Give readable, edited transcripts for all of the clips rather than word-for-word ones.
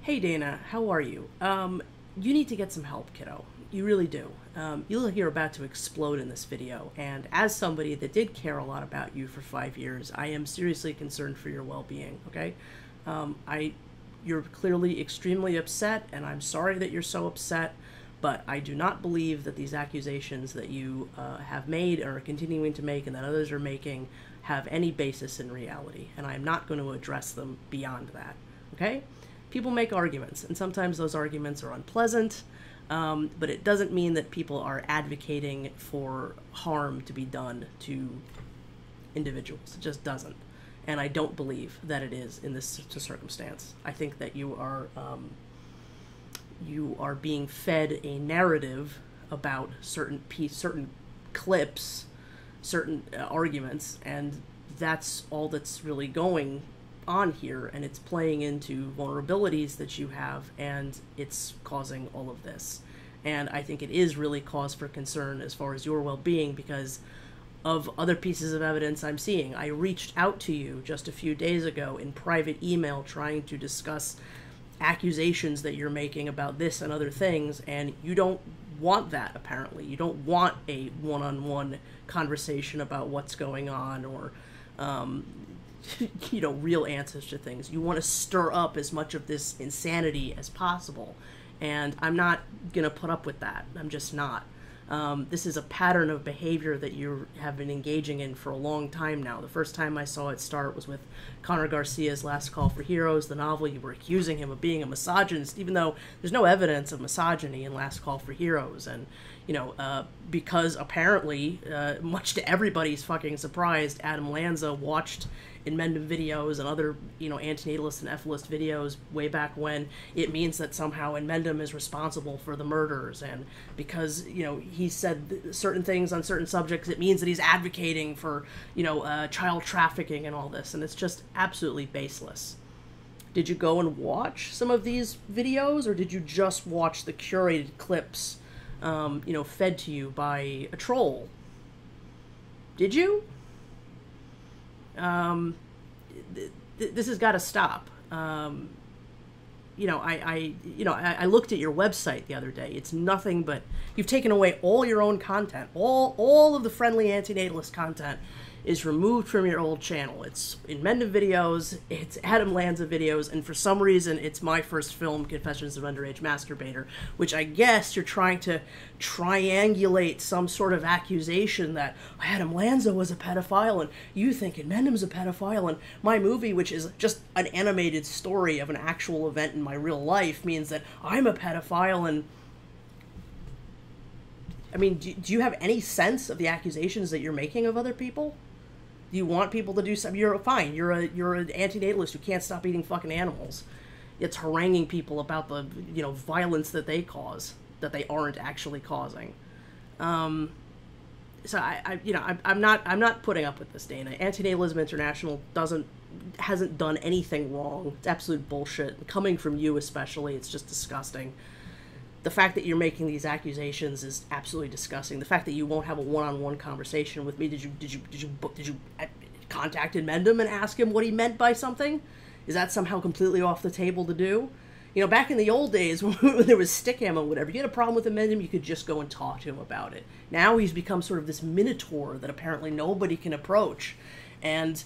Hey Dana, how are you? You need to get some help, kiddo. You really do. You look like you're about to explode in this video, and as somebody that did care a lot about you for 5 years, I am seriously concerned for your well-being, okay? You're clearly extremely upset, and I'm sorry that you're so upset, but I do not believe that these accusations that you have made or are continuing to make and that others are making have any basis in reality, and I'm not going to address them beyond that, okay? People make arguments, and sometimes those arguments are unpleasant, but it doesn't mean that people are advocating for harm to be done to individuals. It just doesn't. And I don't believe that it is in this circumstance. I think that you are being fed a narrative about certain clips, certain arguments, and that's all that's really going on here, and it's playing into vulnerabilities that you have, and it's causing all of this. And I think it is really cause for concern as far as your well-being because of other pieces of evidence I'm seeing. I reached out to you just a few days ago in private email trying to discuss accusations that you're making about this and other things, and you don't want that, apparently. You don't want a one-on-one conversation about what's going on or real answers to things. You want to stir up as much of this insanity as possible, and I'm not gonna put up with that. I'm just not. This is a pattern of behavior that you have been engaging in for a long time now. The first time I saw it start was with Connor Garcia's Last Call for Heroes, the novel. You were accusing him of being a misogynist, even though there's no evidence of misogyny in Last Call for Heroes. And, because apparently, much to everybody's fucking surprise, Adam Lanza watched Inmendum videos and other, antinatalist and ethicist videos way back when, it means that somehow Inmendum is responsible for the murders. And because, he said certain things on certain subjects, it means that he's advocating for, child trafficking and all this. And it's just absolutely baseless. Did you go and watch some of these videos, or did you just watch the curated clips, fed to you by a troll? Did you? This has got to stop. I looked at your website the other day. It's nothing but you've taken away all your own content. All of the friendly antinatalist content is removed from your old channel. It's Inmendum videos, it's Adam Lanza videos, and for some reason it's my first film, Confessions of Underage Masturbator, which I guess you're trying to triangulate some sort of accusation that Adam Lanza was a pedophile and you think Inmendum's a pedophile, and my movie, which is just an animated story of an actual event in my real life, means that I'm a pedophile. And I mean, do you have any sense of the accusations that you're making of other people? Do you want people to do something? You're fine. You're an antinatalist who can't stop eating fucking animals. It's haranguing people about the violence that they cause that they aren't actually causing. So I'm not putting up with this, Dana. Anti-Natalism International hasn't done anything wrong. It's absolute bullshit. Coming from you especially, it's just disgusting. The fact that you're making these accusations is absolutely disgusting. The fact that you won't have a one-on-one conversation with me, did you contact Inmendum and ask him what he meant by something? Is that somehow completely off the table to do? Back in the old days when there was stick ammo and whatever, you had a problem with Inmendum, you could just go and talk to him about it. Now he's become sort of this minotaur that apparently nobody can approach. And,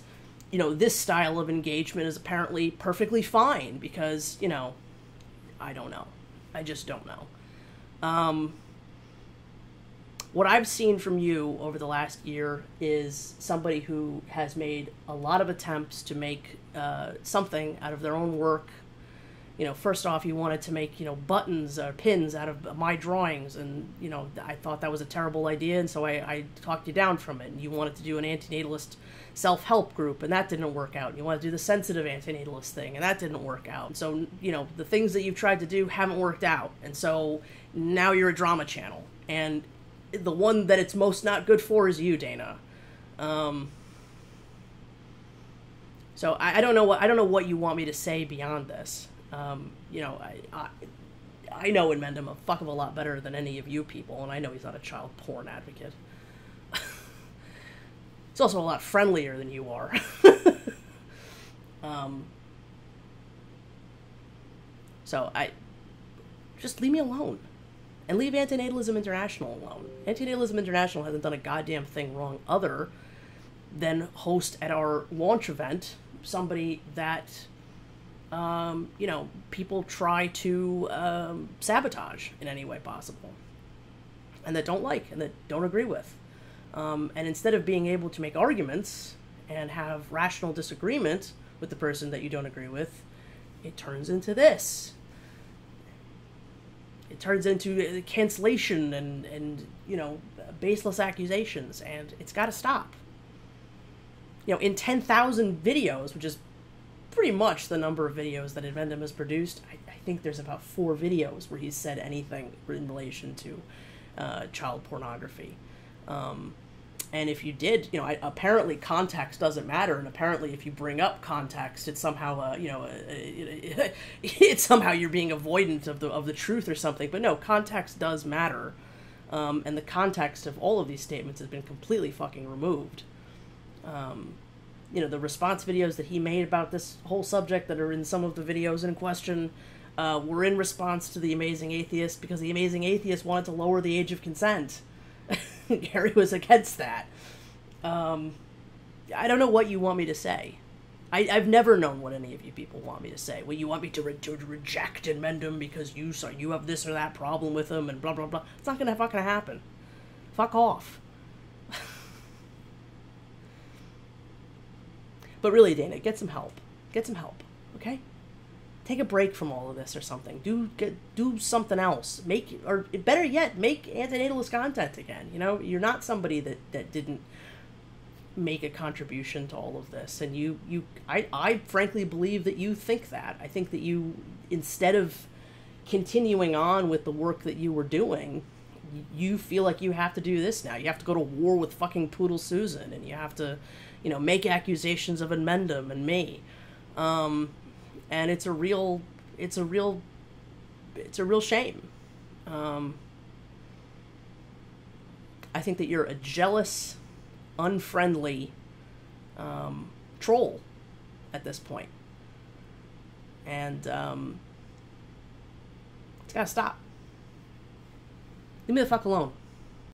this style of engagement is apparently perfectly fine because, I don't know. I just don't know. What I've seen from you over the last year is somebody who has made a lot of attempts to make something out of their own work. First off, you wanted to make, buttons or pins out of my drawings, and, I thought that was a terrible idea, and so I talked you down from it. And you wanted to do an antinatalist self-help group, and that didn't work out. You want to do the sensitive antinatalist thing, and that didn't work out. So, the things that you've tried to do haven't worked out, and so now you're a drama channel, and the one that it's most not good for is you, Dana. So I don't know what you want me to say beyond this. I know Inmendum a fuck of a lot better than any of you people, and I know he's not a child porn advocate. He's also a lot friendlier than you are. So just leave me alone. And leave Anti-Natalism International alone. Anti-Natalism International hasn't done a goddamn thing wrong other than host at our launch event somebody that, people try to sabotage in any way possible. And that don't like, and that don't agree with. And instead of being able to make arguments and have rational disagreement with the person that you don't agree with, it turns into this. It turns into cancellation and baseless accusations, and it's got to stop. In 10,000 videos, which is pretty much the number of videos that Advendum has produced, I think there's about 4 videos where he's said anything in relation to child pornography. And if you did, apparently context doesn't matter, and apparently if you bring up context, it's somehow, it's somehow you're being avoidant of the truth or something. But no, context does matter, and the context of all of these statements has been completely fucking removed. The response videos that he made about this whole subject that are in some of the videos in question were in response to The Amazing Atheist, because The Amazing Atheist wanted to lower the age of consent. Gary was against that. I don't know what you want me to say. I've never known what any of you people want me to say. Well, you want me to reject Advendum because you have this or that problem with him and blah, blah, blah. It's not going to fucking happen. Fuck off. But really, Dana, get some help. Get some help, okay? Take a break from all of this or something. Do something else. Or better yet, make antinatalist content again. You're not somebody that didn't make a contribution to all of this. And I frankly believe that you think that. I think that you, instead of continuing on with the work that you were doing, you feel like you have to do this now. You have to go to war with fucking Poodle Susan, and you have to, make accusations of Advendum and me. And it's a real shame. I think that you're a jealous, unfriendly troll at this point. And it's gotta stop. Leave me the fuck alone.